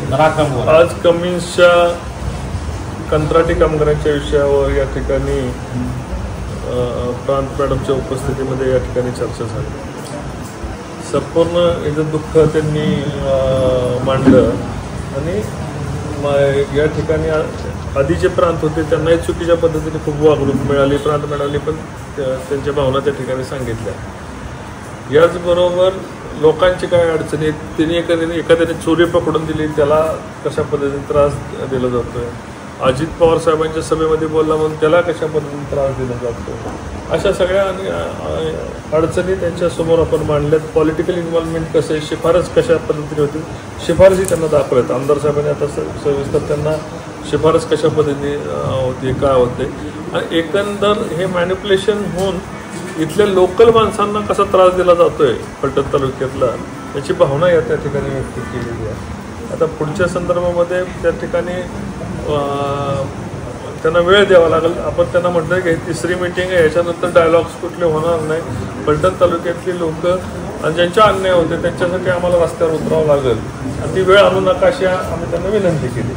आज कमिन्सच्या कंत्राटी कामगारांच्या विषयावर या ठिकाणी प्रांत मॅडमच्या उपस्थितीमध्ये या ठिकाणी चर्चा झाली। संपूर्ण याचं दुःख त्यांनी मांडलं आणि या ठिकाणी आधी जे प्रांत होते त्यांनाही चुकीच्या पद्धतीने खूप वागणूक मिळाली। प्रांत मॅडमने पण त्यांच्या भावना त्या ठिकाणी सांगितल्या। याचबरोबर लोकांची काय अडचणी आहेत, त्यांनी एखाद्याने चोरी पकडून दिली त्याला कशा पद्धतीने त्रास दिला जातोय, अजित पवार साहेबांच्या सभेमध्ये बोलला म्हणून त्याला कशा पद्धतीने त्रास दिला जातो, अशा सगळ्या अडचणी त्यांच्यासमोर आपण मांडल्यात। पॉलिटिकल इन्व्हॉल्वमेंट कसं आहे, शिफारस कशा पद्धतीने होती, शिफारसी त्यांना दाखवल्यात। आमदार साहेबांनी आता सविस्तर त्यांना शिफारस कशा पद्धतीने होती, काय होते आणि एकंदर हे मॅनिप्युलेशन होऊन इथल्या लोकल माणसांना कसा त्रास दिला जातोय फलटण तालुक्यातला याची भावना या त्या ठिकाणी व्यक्त केलेली आहे। आता पुढच्या संदर्भामध्ये त्या ठिकाणी त्यांना वेळ द्यावा लागेल। आपण त्यांना म्हटलं की तिसरी मीटिंग आहे, याच्यानंतर डायलॉग्स कुठले होणार नाही। फलटण तालुक्यातली लोक आणि ज्यांच्या अन्याय होते त्यांच्यासाठी आम्हाला रस्त्यावर उतरावं लागेल आणि ती वेळ आणू नका अशी आम्ही त्यांना विनंती केली।